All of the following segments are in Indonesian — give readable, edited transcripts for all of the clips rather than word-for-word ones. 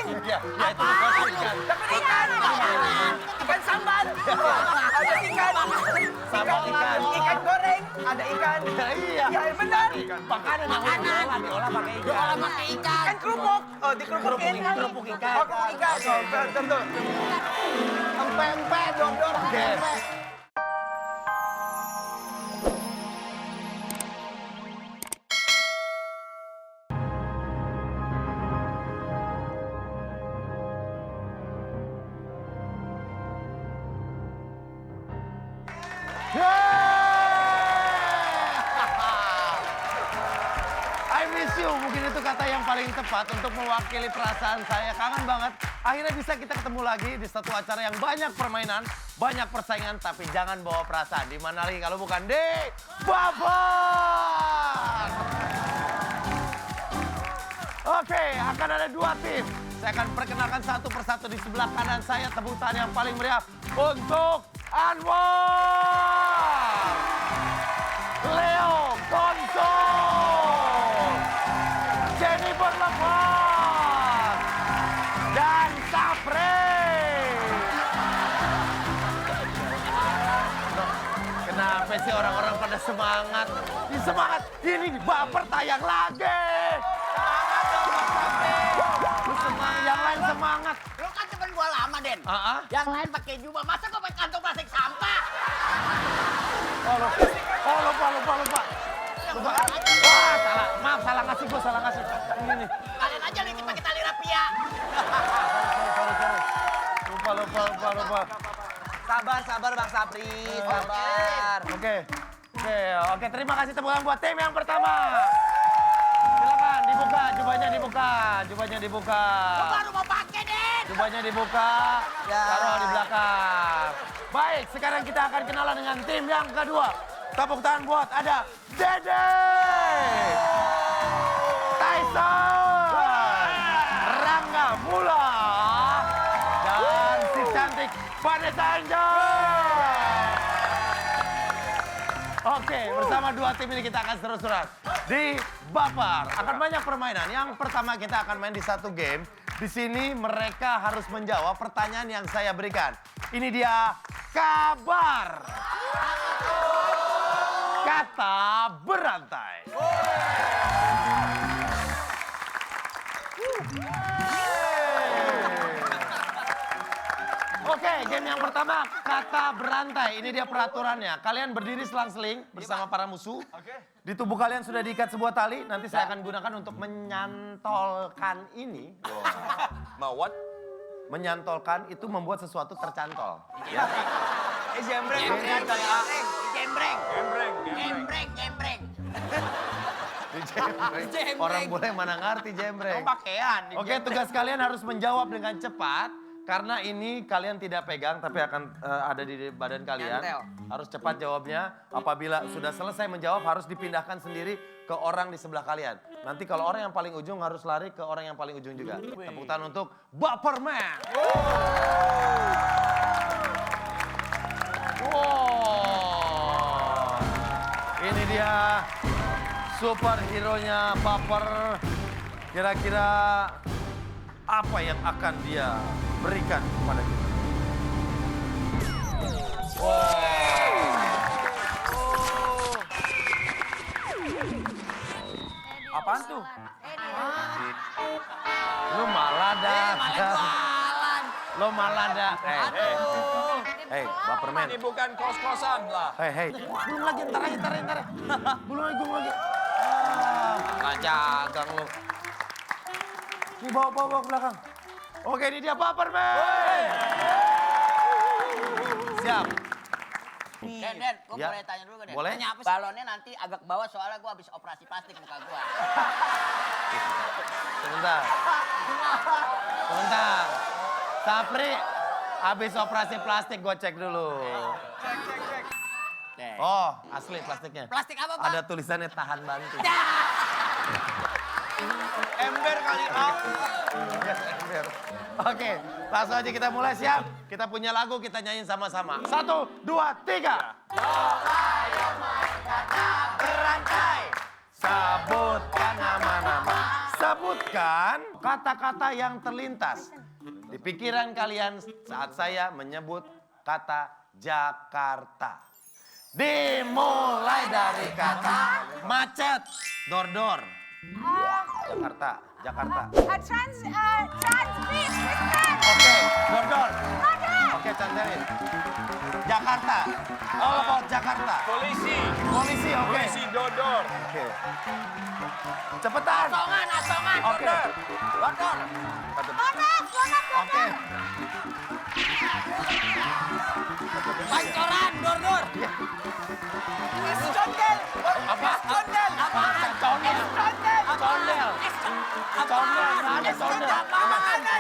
Iya, itu ikan. Tapi ikan. Ikan sambal. Ada ikan. Sambal ikan. Ikan goreng. Ada ikan. Iya. Iya, benar. Makanan diolah pakai ikan. Diolah pakai ikan. Ikan kerupuk. Oh, dikerupukin. Kerupuk ikan. Oh, kerupuk ikan. Oh, betul. Empe-empe, dodol, Oke. empe. I miss you, mungkin itu kata yang paling tepat untuk mewakili perasaan saya. Kangen banget. Akhirnya bisa kita ketemu lagi di satu acara yang banyak permainan, banyak persaingan, tapi jangan bawa perasaan. Di mana lagi kalau bukan di Babar. Oke, akan ada dua tim. Saya akan perkenalkan satu persatu di sebelah kanan saya. Tepuk tangan yang paling meriah untuk Anwar, Leo Gonzo, Jennifer Lepas, dan Sapri. Kenapa sih orang-orang pada semangat? Ini semangat, ini Baper tayang lagi. Lu semangat, yang lain semangat. Lu kan temen gua lama, Den. Yang lain pakai jubah, masa gua pakai kantong plastik sampah? Lupa. Wah, salah. Maaf, salah ngasih gue, salah ngasih. Ini nih. Kalian aja nih pakai tali rapia. Sorry. Lupa. Sabar Bang Sapri. Sabar. Oke, terima kasih tepukan buat tim yang pertama. Silakan dibuka, jubahnya dibuka. Gua baru mau pakai, Den. Jubahnya dibuka, Ya. taruh di belakang. Baik, sekarang kita akan kenalan dengan tim yang kedua. Tepuk tangan buat ada Dede, Tyson, Rangga Mula, dan si cantik Vanessa Angel. Oke, bersama dua tim ini kita akan seru-seruan di Baper. Akan banyak permainan. Yang pertama kita akan main di satu game. Di sini mereka harus menjawab pertanyaan yang saya berikan. Ini dia kabar. Kata berantai. Oke, game yang pertama kata berantai. Ini dia peraturannya. Kalian berdiri selang-seling bersama para musuh. Di tubuh kalian sudah diikat sebuah tali. Nanti saya akan gunakan untuk menyantolkan ini. Mau what? Menyantolkan itu membuat sesuatu tercantol. Ya. Jembreng. Jembreng. Di jembreng. Orang boleh mana ngerti jembreng. Pakaian. Oke, tugas kalian harus menjawab dengan cepat. Karena ini kalian tidak pegang, tapi akan ada di badan kalian. Nyantel. Harus cepat jawabnya. Apabila sudah selesai menjawab, harus dipindahkan sendiri ke orang di sebelah kalian. Nanti kalau orang yang paling ujung harus lari ke orang yang paling ujung juga. Tepuk tangan untuk Baperman. Wow. Ini dia superhero-nya Baper. Kira-kira apa yang akan dia berikan kepada kita? Apaan tuh? Lu malah dah. Lo malah dah. Hey, Baperman. Ini bukan kos-kosan lah. Hey. Belum lagi, ntar aja. Belum lagi. Nggak jagang lu. Ini bawa ke belakang. Oke, ini dia Baperman. Siap. Den, gua Ya. boleh tanya dulu gak, Den? Boleh. Tanya apa sih? Balonnya nanti agak ke bawah soalnya gua habis operasi plastik muka gua. Sebentar. Sapri, habis operasi plastik gue cek dulu. Cek. Oh, asli plastiknya. Plastik apa, Pak? Ada tulisannya tahan banting. Ember kali ah. Ember. Oke, langsung aja kita mulai. Siap? Kita punya lagu, kita nyanyiin sama-sama. 1, 2, 3. Ayo main kata berantai. Sebutkan nama-nama. Sebutkan kata-kata yang terlintas di pikiran kalian saat saya menyebut kata Jakarta. Dimulai dari kata macet. Dor-dor. Jakarta. Transit. Oke, dor-dor. Oke, cantelin. Jakarta. All about Jakarta. Polisi. Polisi, oke. Polisi dodor. Oke. Cepetan. Asongan. Oke. Dodor. Oke. Pancoran, dor. Escondel. Apa? Escondel. Condel. Condel. Condel. Nggak ada condel.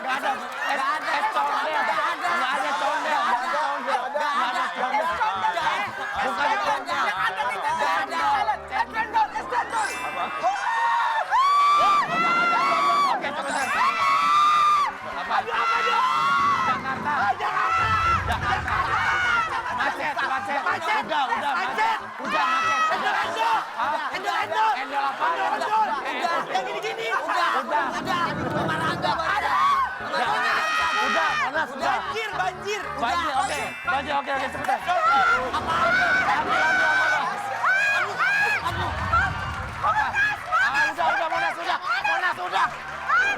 Nggak ada. Es condel. Nggak ada condel. Nggak ada condel. Bukan condel. Oke, cepetan. Apa? Jakarta. Macet. Udah, macet. Udah, macet. Endol apa? Yang gini-gini. Udah. Marangga. Udah, panas, udah. Banjir. Banjir, oke, cepetan.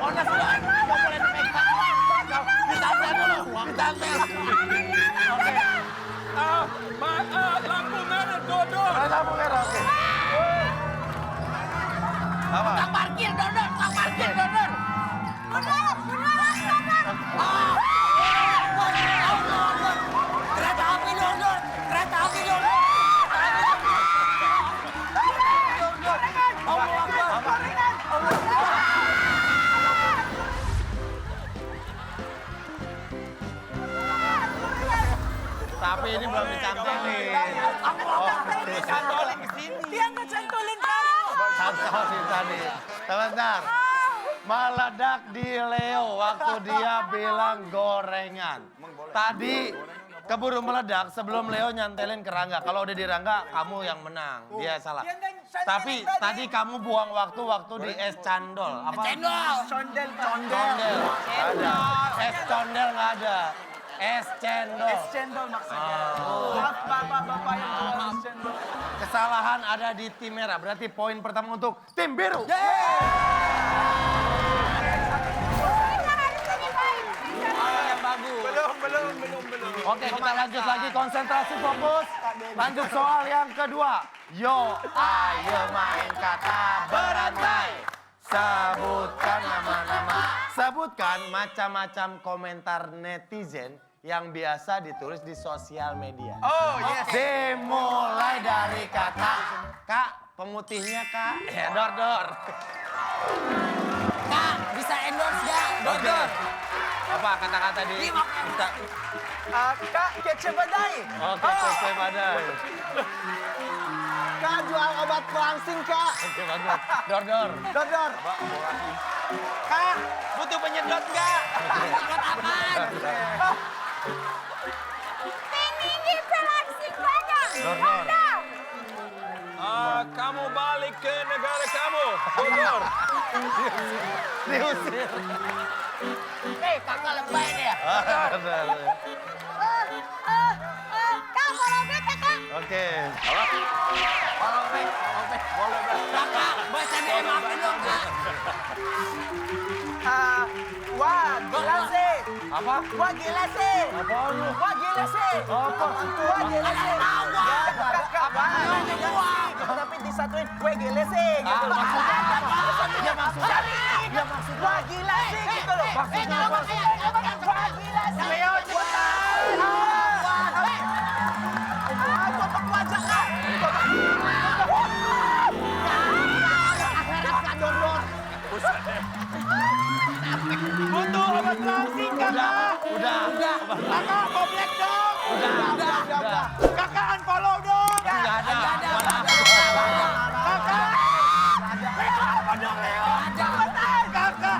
Monas udah. Nggak boleh dipegang. Ditampil dulu. Oke. Lampu merah dodor. Lampu merah, oke. Apa? Tukang parkir, dor. Kereta api, dor. Tapi ini belum dicantolin. Cantolin ke sini. Dia nggak cantolin kamu. Cantolin tadi. Sebentar. Meledak di Leo waktu dia bilang gorengan. Tadi keburu meledak sebelum Leo nyantelin ke Rangga. Kalau udah di Rangga, kamu yang menang. Dia salah. Dia nggak cantolin Tapi tadi kamu buang waktu di es candol. Apa? Cendol. Condel. Condel. Nggak ada. Es condel nggak ada. Es cendol. Es cendol maksudnya. Maaf bapak-bapak yang jual es cendol. Kesalahan ada di tim merah. Berarti poin pertama untuk tim biru. Belum. Oke, kita lanjut lagi. Konsentrasi, fokus. Lanjut soal yang kedua. Yo, ayo main kata berantai. Sebutkan nama-nama. Sebutkan macam-macam komentar netizen yang biasa ditulis di sosial media. Oh, yes. Dimulai dari kata, Kak, pemutihnya Kak. Ya, dor. Kak, bisa endorse gak? Dor. Apa kata-kata di... Kak, kece badai. Oke, selesai badai. Kak, jual obat pelangsing, Kak. Oke, bagus. Dor. Dor. Kak, butuh penyedot nggak? Buat apaan? Tinggi pelangsing banyak. Dor. Kamu balik ke negara kamu. Dodor. Diusir. Kakak lebay deh ya. Kak, follow back ya, Kak. Oke. Follow back. Kakak, baca DM aku dong, Kak. Wah, gila sih. Apa? Wah, gila sih. Apa lu? Wah, gila sih. Apa? Wah, gila sih. Tahu gua. Kakak, tapi disatuin, wah, gila sih. Gitu loh. Maksudnya apa? Dia maksudnya. Wah, gila sih. Gitu loh. Maksudnya apa? Wah, gila sih. Leo, cepetan. Kotak wajah, Kak. Butuh obat pelangsing, Kakak. Udah. Kakak, komplek dong. Udah. Kakak, unfollow dong. Enggak ada. Kakak. Leo, apa dong, Leo? Cepetan, Kakak.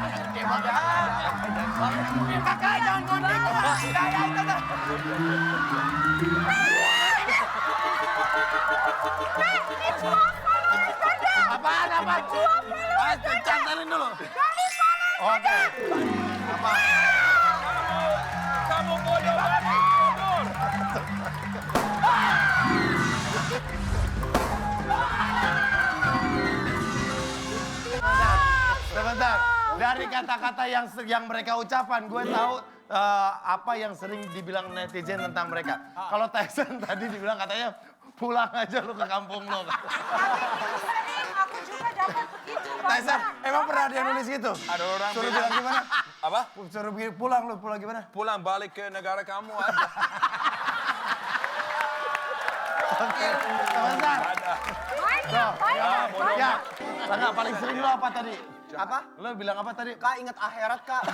Kakak, jangan kontak. berapa? 20 Ayo, cantalin dulu. Dari sana Oke. Apa? Kamu bodoh banget. Bodor. Sebentar. Dari kata-kata yang mereka ucapan, gue tahu apa yang sering dibilang netizen tentang mereka. Kalau Tyson tadi dibilang katanya pulang aja lu ke kampung lu. sering aku juga dapat begitu. Tyson, emang pernah dia nulis gitu? Ada orang Suruh bilang bilang gimana? apa? Suruh pulang lu, pulang gimana? Pulang balik ke negara kamu aja. Oke, sebentar. Ada. Banyak. Ya, enggak paling sering lu apa tadi? Apa? Lu bilang apa tadi? Kak ingat akhirat kak.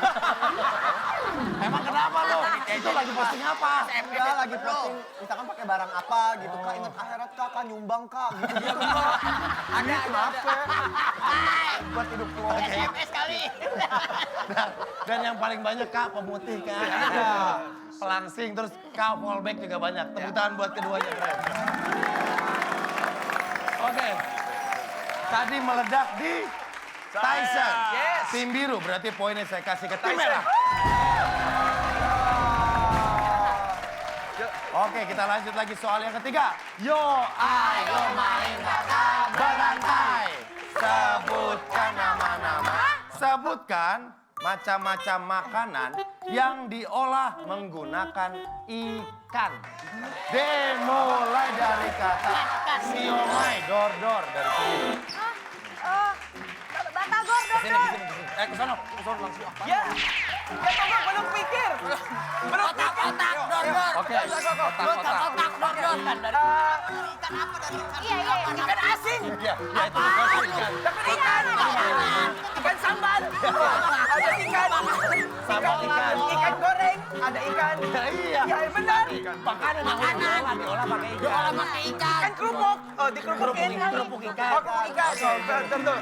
Emang kenapa lu? Itu lagi posting apa? Enggak lagi posting. Misalkan pakai barang apa gitu. Kak ingat akhirat kak. Kak nyumbang kak. Gitu gitu. Ada. Buat hidup lo. SMS kali. Dan yang paling banyak Kak pemutih Kak. Ada. Pelangsing terus Kak fallback juga banyak. Tepuk tangan buat keduanya keren. Oke. Tadi meledak di Tyson. Yes. Tim biru berarti poinnya saya kasih ke tim merah. Oke, kita lanjut lagi soal yang ketiga. Yo, ayo main berantai. Sebutkan nama-nama. Sebutkan macam-macam makanan yang diolah menggunakan ikan. Dimulai dari kata siomay, dor-dor dari sini. Batagor dong. Ke sono langsung. Ya. Ya tunggu belum pikir. Belum pikir. Otak, dor. Oke. Otak, dor. Ikan apa dari ikan? Iya. Ikan asin. Ya, itu ikan. Tapi ikan. Ikan sambal. Ada ikan. Sambal ikan. Ikan goreng. Ada ikan. Iya. Ya benar. Makanan yang diolah pakai ikan. Diolah pakai ikan. Ikan kerupuk. Oh dikerupukin. Kerupuk ikan. Oh kerupuk ikan. Oh, betul.